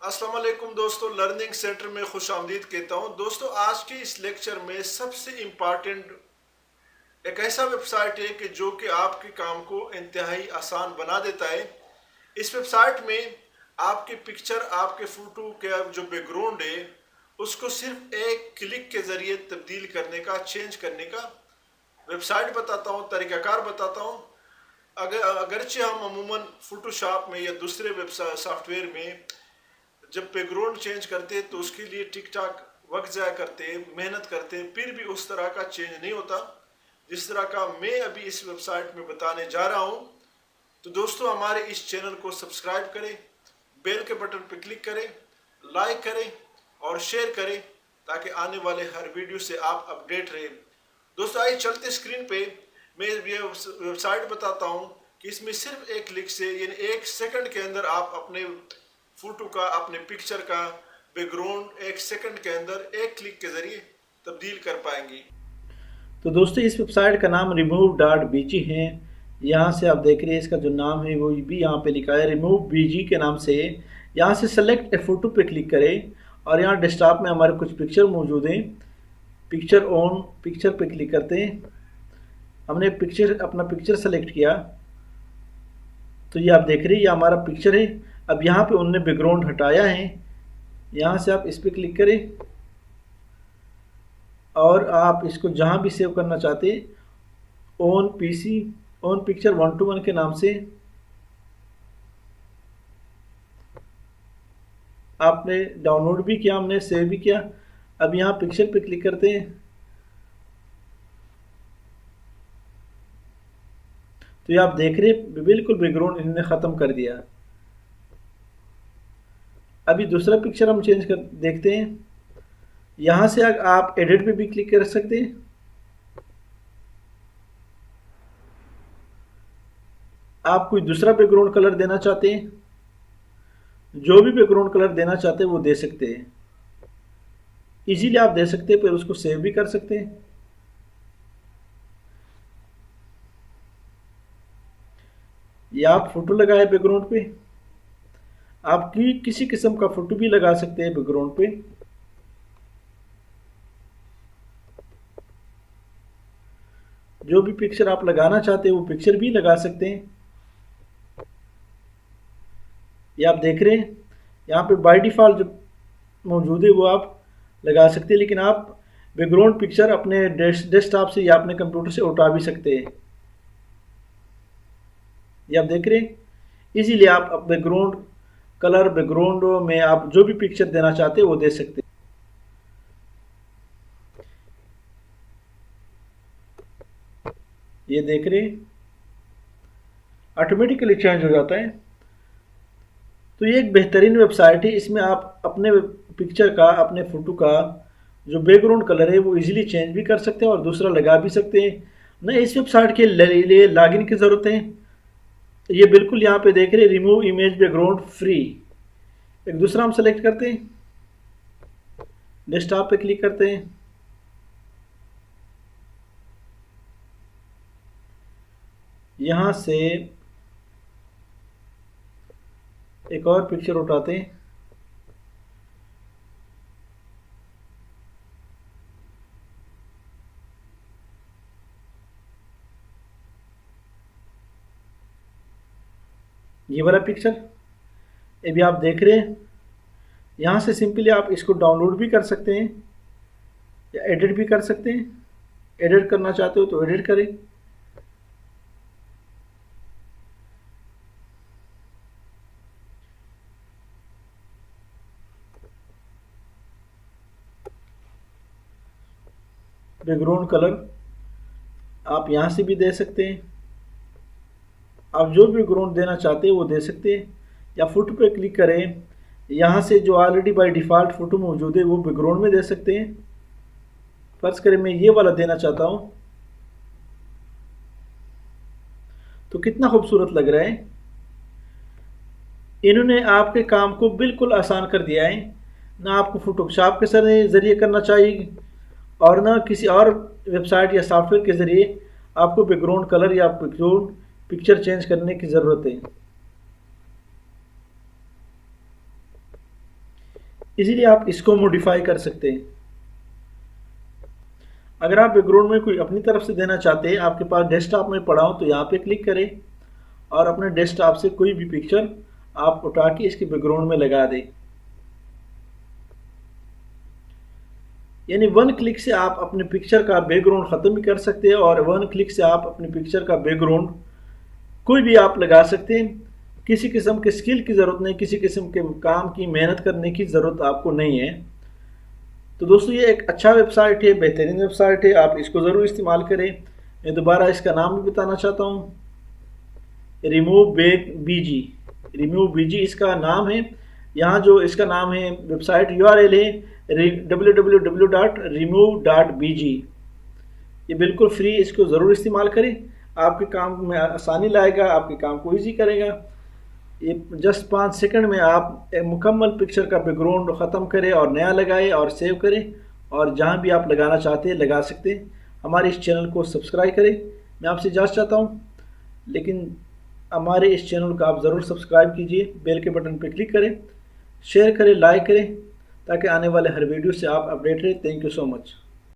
अस्सलाम वालेकुम दोस्तों, लर्निंग सेंटर में खुश आमदीद कहता हूँ। दोस्तों, आज के इस लेक्चर में सबसे इम्पॉर्टेंट एक ऐसा वेबसाइट है कि जो कि आपके काम को इंतहाई आसान बना देता है। इस वेबसाइट में आपकी पिक्चर, आपके फ़ोटो का जो बैकग्राउंड है उसको सिर्फ एक क्लिक के ज़रिए तब्दील करने का, चेंज करने का वेबसाइट बताता हूँ, तरीक़ाकार बताता हूँ। अगरचे हम अमूमन फ़ोटोशॉप में या दूसरे वेबसाइट सॉफ्टवेयर में जब बैकग्राउंड चेंज करते हैं तो उसके लिए टिक टाक वक्त ज़ाया करते हैं, मेहनत करते हैं, फिर भी उस तरह का चेंज नहीं होता जिस तरह का मैं अभी इस वेबसाइट में बताने जा रहा हूं। तो दोस्तों, हमारे इस चैनल को सब्सक्राइब करें, बेल के बटन पर क्लिक करें, लाइक करें और शेयर करें ताकि आने वाले हर वीडियो से आप अपडेट रहें। दोस्तों, आइए चलते स्क्रीन पे मैं ये वेबसाइट बताता हूँ कि इसमें सिर्फ एक क्लिक से यानी 1 सेकंड के अंदर आप अपने फोटो का, अपने पिक्चर का बैकग्राउंड 1 सेकंड के अंदर एक क्लिक के जरिए तब्दील कर पाएंगे। तो दोस्तों, इस वेबसाइट का नाम remove.bg है। यहाँ से आप देख रहे हैं इसका जो नाम है वो भी यहाँ पे लिखा है रिमूव बीजी के नाम से। यहाँ से सेलेक्ट ए फोटो पे क्लिक करें और यहाँ डेस्कटॉप में हमारे कुछ पिक्चर मौजूद हैं। पिक्चर ऑन पिक्चर पे क्लिक करते हैं। हमने अपना पिक्चर सेलेक्ट किया तो ये आप देख रहे हैं ये हमारा पिक्चर है। अब यहाँ पे उन्होंने बैकग्राउंड हटाया है। यहाँ से आप इस पर क्लिक करें और आप इसको जहाँ भी सेव करना चाहते हैं ऑन पीसी ऑन पिक्चर 1:1 के नाम से आपने डाउनलोड भी किया, हमने सेव भी किया। अब यहाँ पिक्चर पे क्लिक करते हैं तो ये आप देख रहे हैं बिल्कुल बैकग्राउंड इन्होंने ख़त्म कर दिया। अभी दूसरा पिक्चर हम चेंज कर देखते हैं। यहाँ से आप एडिट पे भी क्लिक कर सकते हैं। आप कोई दूसरा बैकग्राउंड कलर देना चाहते हैं, जो भी बैकग्राउंड कलर देना चाहते हैं वो दे सकते हैं। इजीली आप दे सकते हैं, फिर उसको सेव भी कर सकते हैं। या आप फोटो लगाए बैकग्राउंड पे, आप किसी किस्म का फोटो भी लगा सकते हैं बैकग्राउंड पे। जो भी पिक्चर आप लगाना चाहते हैं वो पिक्चर भी लगा सकते हैं। ये आप देख रहे हैं यहाँ पे बाय डिफ़ॉल्ट जो मौजूद है वो आप लगा सकते हैं, लेकिन आप बैकग्राउंड पिक्चर अपने डेस्कटॉप से या अपने कंप्यूटर से उठा भी सकते हैं। ये आप देख रहे हैं इजीली आप बैकग्राउंड कलर, बैकग्राउंड में आप जो भी पिक्चर देना चाहते हैं वो दे सकते हैं। ये देख रहे हैं ऑटोमेटिकली चेंज हो जाता है। तो ये एक बेहतरीन वेबसाइट है। इसमें आप अपने पिक्चर का, अपने फ़ोटो का जो बैकग्राउंड कलर है वो इजीली चेंज भी कर सकते हैं और दूसरा लगा भी सकते हैं। न इस वेबसाइट के लिए लॉगिन की ज़रूरत है। ये बिल्कुल यहाँ पे देख रहे हैं रिमूव इमेज बैकग्राउंड फ्री। एक दूसरा हम सेलेक्ट करते हैं, डेस्कटॉप पे क्लिक करते हैं। यहाँ से एक और पिक्चर उठाते हैं। ये वाला पिक्चर ये भी आप देख रहे हैं। यहाँ से सिंपली आप इसको डाउनलोड भी कर सकते हैं या एडिट भी कर सकते हैं। एडिट करना चाहते हो तो एडिट करें। बैकग्राउंड कलर आप यहाँ से भी दे सकते हैं। आप जो भी बैकग्राउंड देना चाहते हैं वो दे सकते हैं, या फोटो पे क्लिक करें। यहाँ से जो ऑलरेडी बाय डिफ़ॉल्ट फ़ोटो मौजूद है वो बैकग्राउंड में दे सकते हैं। फर्ज करें मैं ये वाला देना चाहता हूँ तो कितना खूबसूरत लग रहा है। इन्होंने आपके काम को बिल्कुल आसान कर दिया है। ना आपको फोटोशॉप के ज़रिए करना चाहिए और ना किसी और वेबसाइट या सॉफ्टवेयर के ज़रिए आपको बैकग्राउंड कलर या बैकग्राउंड पिक्चर चेंज करने की ज़रूरत है। इजीली आप इसको मॉडिफाई कर सकते हैं। अगर आप बैकग्राउंड में कोई अपनी तरफ से देना चाहते हैं, आपके पास डेस्कटॉप में पड़ा हो, तो यहाँ पे क्लिक करें और अपने डेस्कटॉप से कोई भी पिक्चर आप उठा के इसके बैकग्राउंड में लगा दें। यानी वन क्लिक से आप अपने पिक्चर का बैकग्राउंड ख़त्म भी कर सकते हैं और वन क्लिक से आप अपने पिक्चर का बैकग्राउंड कोई भी आप लगा सकते हैं। किसी किस्म के स्किल की ज़रूरत नहीं, किसी किस्म के काम की मेहनत करने की ज़रूरत आपको नहीं है। तो दोस्तों ये एक अच्छा वेबसाइट है, बेहतरीन वेबसाइट है, आप इसको ज़रूर इस्तेमाल करें। मैं दोबारा इसका नाम भी बताना चाहता हूँ, रिमूव बीजी। रिमूव बीजी इसका नाम है। यहाँ जो इसका नाम है वेबसाइट URL है www.remove.bg। ये बिल्कुल फ्री, इसको ज़रूर इस्तेमाल करें, आपके काम में आसानी लाएगा, आपके काम को ईजी करेगा। ये जस्ट 5 सेकंड में आप एक मुकम्मल पिक्चर का बैकग्राउंड ख़त्म करें और नया लगाएं और सेव करें, और जहाँ भी आप लगाना चाहते हैं लगा सकते हैं। हमारे इस चैनल को सब्सक्राइब करें, मैं आपसे इजाज़त चाहता हूँ, लेकिन हमारे इस चैनल को आप ज़रूर सब्सक्राइब कीजिए, बेल के बटन पर क्लिक करें, शेयर करें, लाइक करें, ताकि आने वाले हर वीडियो से आप अपडेट रहें। Thank you so much.